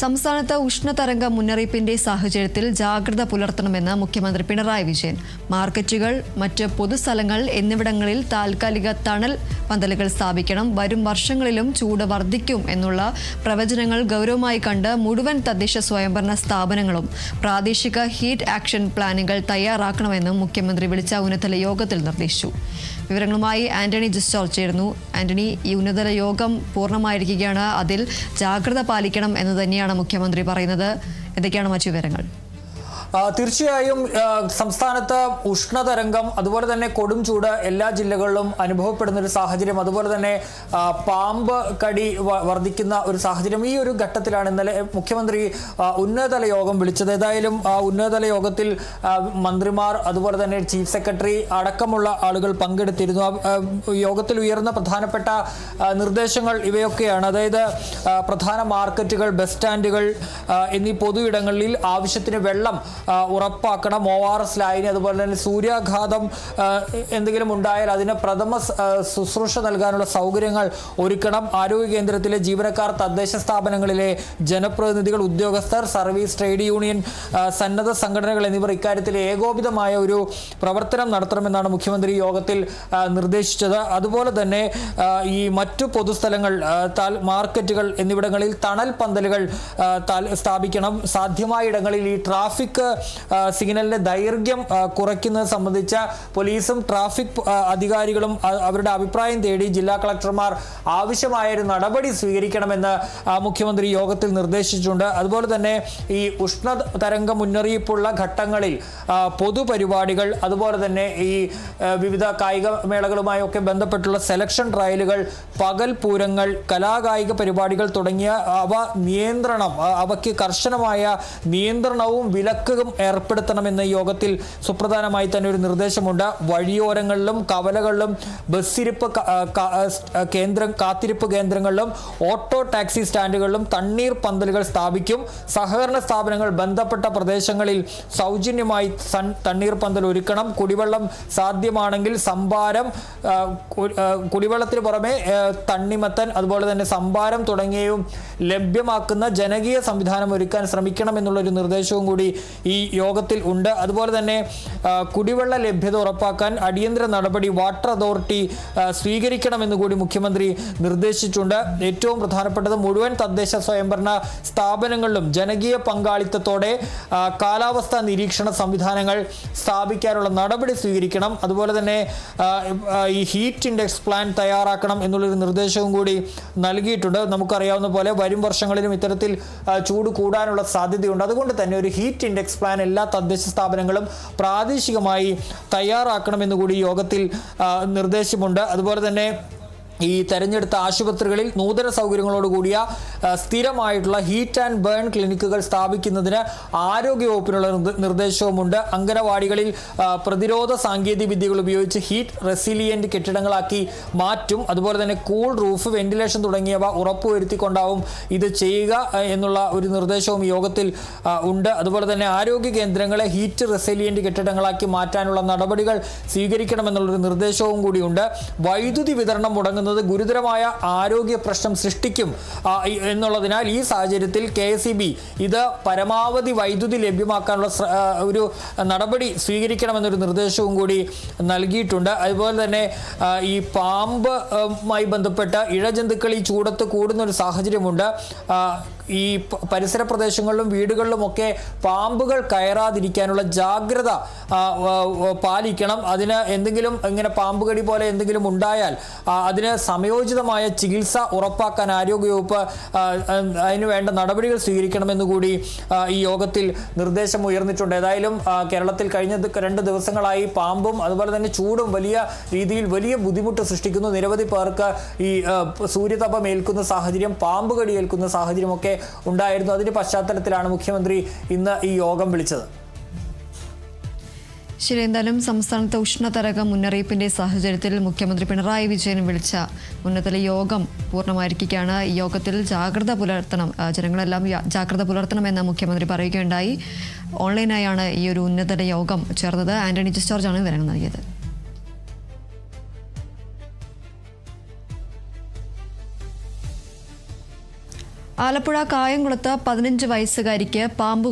സംസ്ഥാനത്ത് ഉഷ്ണതരംഗ മുന്നറിയിപ്പിന്റെ സാഹചര്യത്തിൽ ജാഗ്രത പുലർത്തണമെന്ന് മുഖ്യമന്ത്രി പിണറായി വിജയൻ. മാർക്കറ്റുകൾ, മറ്റ് പൊതുസ്ഥലങ്ങൾ എന്നിവിടങ്ങളിൽ താൽക്കാലിക തണൽ പന്തലുകൾ സ്ഥാപിക്കണം. വരും വർഷങ്ങളിലും ചൂട് വർദ്ധിക്കും എന്നുള്ള പ്രവചനങ്ങൾ ഗൗരവമായി കണ്ട് മുഴുവൻ തദ്ദേശ സ്വയംഭരണ സ്ഥാപനങ്ങളും പ്രാദേശിക ഹീറ്റ് ആക്ഷൻ പ്ലാനുകൾ തയ്യാറാക്കണമെന്നും മുഖ്യമന്ത്രി വിളിച്ച ഉന്നതതല യോഗത്തിൽ നിർദ്ദേശിച്ചു. വിവരങ്ങളുമായി ആന്റണി ജസ്റ്റോർ ചേരുന്നു. ആന്റണി, ഈ ഉന്നതതല യോഗം പൂർണ്ണമായിരിക്കുകയാണ്. അതിൽ ജാഗ്രത പാലിക്കണം എന്ന് തന്നെയാണ് മുഖ്യമന്ത്രി പറയുന്നത്. എന്തൊക്കെയാണ് മറ്റു വിവരങ്ങൾ? തീർച്ചയായും സംസ്ഥാനത്ത് ഉഷ്ണതരംഗം, അതുപോലെ തന്നെ കൊടും ചൂട് എല്ലാ ജില്ലകളിലും അനുഭവപ്പെടുന്ന ഒരു സാഹചര്യം, അതുപോലെ തന്നെ പാമ്പ് കടി വർദ്ധിക്കുന്ന ഒരു സാഹചര്യം. ഈ ഒരു ഘട്ടത്തിലാണ് ഇന്നലെ മുഖ്യമന്ത്രി ഉന്നതതല യോഗം വിളിച്ചത്. ഏതായാലും ഉന്നതതല യോഗത്തിൽ മന്ത്രിമാർ, അതുപോലെ തന്നെ ചീഫ് സെക്രട്ടറി അടക്കമുള്ള ആളുകൾ പങ്കെടുത്തിരുന്നു. യോഗത്തിൽ ഉയർന്ന പ്രധാനപ്പെട്ട നിർദ്ദേശങ്ങൾ ഇവയൊക്കെയാണ്. അതായത് പ്രധാന മാർക്കറ്റുകൾ, ബസ് സ്റ്റാൻഡുകൾ എന്നീ പൊതു ഇടങ്ങളിൽ ആവശ്യത്തിന് വെള്ളം ഉറപ്പാക്കണം. ORS ലൈൻ, അതുപോലെ തന്നെ സൂര്യാഘാതം എന്തെങ്കിലും ഉണ്ടായാൽ അതിന് പ്രഥമ ശുശ്രൂഷ നൽകാനുള്ള സൗകര്യങ്ങൾ ഒരുക്കണം. ആരോഗ്യ കേന്ദ്രത്തിലെ ജീവനക്കാർ, തദ്ദേശ സ്ഥാപനങ്ങളിലെ ജനപ്രതിനിധികൾ, ഉദ്യോഗസ്ഥർ, സർവീസ്, ട്രേഡ് യൂണിയൻ, സന്നദ്ധ സംഘടനകൾ എന്നിവർ ഇക്കാര്യത്തിൽ ഏകോപിതമായ ഒരു പ്രവർത്തനം നടത്തണമെന്നാണ് മുഖ്യമന്ത്രി യോഗത്തിൽ നിർദ്ദേശിച്ചത്. അതുപോലെ തന്നെ ഈ മറ്റു പൊതുസ്ഥലങ്ങൾ, മാർക്കറ്റുകൾ എന്നിവിടങ്ങളിൽ തണൽ പന്തലുകൾ സ്ഥാപിക്കണം. സാധ്യമായ ഇടങ്ങളിൽ ഈ ട്രാഫിക് സിഗ്നലിന്റെ ദൈർഘ്യം കുറയ്ക്കുന്നത് സംബന്ധിച്ച പോലീസും ട്രാഫിക് അധികാരികളും അവരുടെ അഭിപ്രായം തേടി ജില്ലാ കളക്ടർമാർ ആവശ്യമായ ഒരു നടപടി സ്വീകരിക്കണമെന്ന് മുഖ്യമന്ത്രി യോഗത്തിൽ നിർദ്ദേശിച്ചിട്ടുണ്ട്. അതുപോലെ തന്നെ ഈ ഉഷ്ണതരംഗ മുന്നറിയിപ്പുള്ള ഘട്ടങ്ങളിൽ പൊതുപരിപാടികൾ, അതുപോലെ തന്നെ ഈ വിവിധ കായിക മേളകളുമായൊക്കെ ബന്ധപ്പെട്ടുള്ള സെലക്ഷൻ ട്രയലുകൾ, പകൽ പൂരങ്ങൾ, കലാകായിക പരിപാടികൾ തുടങ്ങിയ അവയ്ക്ക് കർശനമായ നിയന്ത്രണവും വിലക്കും ഏർപ്പെടുത്തണമെന്ന യോഗത്തിൽ സുപ്രധാനമായി തന്നെ ഒരു നിർദ്ദേശമുണ്ട്. വഴിയോരങ്ങളിലും കവലകളിലും ബസ്സിരിപ്പ് കാത്തിരിപ്പ് കേന്ദ്രങ്ങളിലും ഓട്ടോ ടാക്സി സ്റ്റാൻഡുകളിലും തണ്ണീർ പന്തലുകൾ സ്ഥാപിക്കും. സഹകരണ സ്ഥാപനങ്ങൾ ബന്ധപ്പെട്ട പ്രദേശങ്ങളിൽ സൗജന്യമായി തണ്ണീർ പന്തൽ ഒരുക്കണം. കുടിവെള്ളം സാധ്യമാണെങ്കിൽ സംഭാരം, കുടിവെള്ളത്തിന് പുറമെ തണ്ണിമത്തൻ, അതുപോലെ തന്നെ സംഭാരം തുടങ്ങിയവയും ലഭ്യമാക്കുന്ന ജനകീയ സംവിധാനം ഒരുക്കാൻ ശ്രമിക്കണം എന്നുള്ളൊരു നിർദ്ദേശവും കൂടി ഈ യോഗത്തിൽ ഉണ്ട്. അതുപോലെ തന്നെ കുടിവെള്ള ലഭ്യത ഉറപ്പാക്കാൻ അടിയന്തര നടപടി വാട്ടർ അതോറിറ്റി സ്വീകരിക്കണമെന്ന് കൂടി മുഖ്യമന്ത്രി നിർദ്ദേശിച്ചിട്ടുണ്ട്. ഏറ്റവും പ്രധാനപ്പെട്ടത് മുഴുവൻ തദ്ദേശ സ്വയംഭരണ സ്ഥാപനങ്ങളിലും ജനകീയ പങ്കാളിത്തത്തോടെ കാലാവസ്ഥാ നിരീക്ഷണ സംവിധാനങ്ങൾ സ്ഥാപിക്കാനുള്ള നടപടി സ്വീകരിക്കണം. അതുപോലെ തന്നെ ഈ ഹീറ്റ് ഇൻഡെക്സ് പ്ലാൻ തയ്യാറാക്കണം എന്നുള്ളൊരു നിർദ്ദേശവും കൂടി നൽകിയിട്ടുണ്ട്. നമുക്കറിയാവുന്ന പോലെ വരും വർഷങ്ങളിലും ഇത്തരത്തിൽ ചൂട് കൂടാനുള്ള സാധ്യതയുണ്ട്. അതുകൊണ്ട് തന്നെ ഒരു ഹീറ്റ് ഇൻഡെക്സ് പ്ലാൻ എല്ലാ തദ്ദേശ സ്ഥാപനങ്ങളും പ്രാദേശികമായി തയ്യാറാക്കണമെന്ന് കൂടി യോഗത്തിൽ നിർദ്ദേശമുണ്ട്. അതുപോലെ തന്നെ ഈ തെരഞ്ഞെടുത്ത ആശുപത്രികളിൽ നൂതന സൗകര്യങ്ങളോടുകൂടിയ സ്ഥിരമായിട്ടുള്ള ഹീറ്റ് ആൻഡ് ബേൺ ക്ലിനിക്കുകൾ സ്ഥാപിക്കുന്നതിന് ആരോഗ്യവകുപ്പിനുള്ള നിർദ്ദേശവുമുണ്ട്. അംഗനവാടികളിൽ പ്രതിരോധ സാങ്കേതിക വിദ്യകൾ ഉപയോഗിച്ച് ഹീറ്റ് റെസിലിയന്റ് കെട്ടിടങ്ങളാക്കി മാറ്റും. അതുപോലെ തന്നെ കൂൾ റൂഫ്, വെന്റിലേഷൻ തുടങ്ങിയവ ഉറപ്പുവരുത്തിക്കൊണ്ടാവും ഇത് ചെയ്യുക എന്നുള്ള ഒരു നിർദ്ദേശവും യോഗത്തിൽ ഉണ്ട്. അതുപോലെ തന്നെ ആരോഗ്യ കേന്ദ്രങ്ങളെ ഹീറ്റ് റെസിലിയന്റ് കെട്ടിടങ്ങളാക്കി മാറ്റാനുള്ള നടപടികൾ സ്വീകരിക്കണമെന്നുള്ളൊരു നിർദ്ദേശവും കൂടിയുണ്ട്. വൈദ്യുതി വിതരണം മുടങ്ങുന്നത് ഗുരുതരമായ ആരോഗ്യ പ്രശ്നം സൃഷ്ടിക്കും എന്നുള്ളതിനാൽ ഈ സാഹചര്യത്തിൽ KSEB ഇത് പരമാവധി വൈദ്യുതി ലഭ്യമാക്കാനുള്ള ഒരു നടപടി സ്വീകരിക്കണമെന്നൊരു നിർദ്ദേശവും കൂടി നൽകിയിട്ടുണ്ട്. അതുപോലെ തന്നെ ഈ പാമ്പുമായി ബന്ധപ്പെട്ട ഇഴജന്തുക്കൾ ഈ ചൂടത്ത് കൂടുന്ന ഒരു സാഹചര്യമുണ്ട്. ഈ പരിസര പ്രദേശങ്ങളിലും വീടുകളിലുമൊക്കെ പാമ്പുകൾ കയറാതിരിക്കാനുള്ള ജാഗ്രത പാലിക്കണം. അതിന് എന്തെങ്കിലും ഇങ്ങനെ പാമ്പുകടി പോലെ എന്തെങ്കിലും ഉണ്ടായാൽ അതിന് സമയോചിതമായ ചികിത്സ ഉറപ്പാക്കാൻ ആരോഗ്യവകുപ്പ് അതിന് വേണ്ട നടപടികൾ സ്വീകരിക്കണമെന്ന് കൂടി ഈ യോഗത്തിൽ നിർദ്ദേശം ഉയർന്നിട്ടുണ്ട്. ഏതായാലും കേരളത്തിൽ കഴിഞ്ഞ 2 ദിവസങ്ങളായി പാമ്പും അതുപോലെ തന്നെ ചൂടും വലിയ രീതിയിൽ വലിയ ബുദ്ധിമുട്ട് സൃഷ്ടിക്കുന്നു. നിരവധി പേർക്ക് ഈ സൂര്യതപം ഏൽക്കുന്ന സാഹചര്യം, പാമ്പ് കടി ഏൽക്കുന്ന സാഹചര്യമൊക്കെ ഉണ്ടായിരുന്നു. അതിന്റെ പശ്ചാത്തലത്തിലാണ് മുഖ്യമന്ത്രി ഇന്ന് ഈ യോഗം വിളിച്ചത്. ശരി, എന്തായാലും സംസ്ഥാനത്തെ ഉഷ്ണതരംഗ മുന്നറിയിപ്പിന്റെ സാഹചര്യത്തിൽ മുഖ്യമന്ത്രി പിണറായി വിജയൻ വിളിച്ച ഉന്നതതല യോഗം പൂർണ്ണമായിരിക്കുകയാണ്. ഈ യോഗത്തിൽ ജാഗ്രത പുലർത്തണം, ജനങ്ങളെല്ലാം ജാഗ്രത പുലർത്തണമെന്ന് മുഖ്യമന്ത്രി പറയുകയുണ്ടായി. ഓൺലൈനായാണ് ഈ ഒരു ഉന്നതതല യോഗം ചേർന്നത്. ആന്റണി ജസ്റ്റോർജാണ് വിവരങ്ങൾ നൽകിയത്. ആലപ്പുഴ കായംകുളത്ത് 15 വയസ്സുകാരിക്ക് പാമ്പ്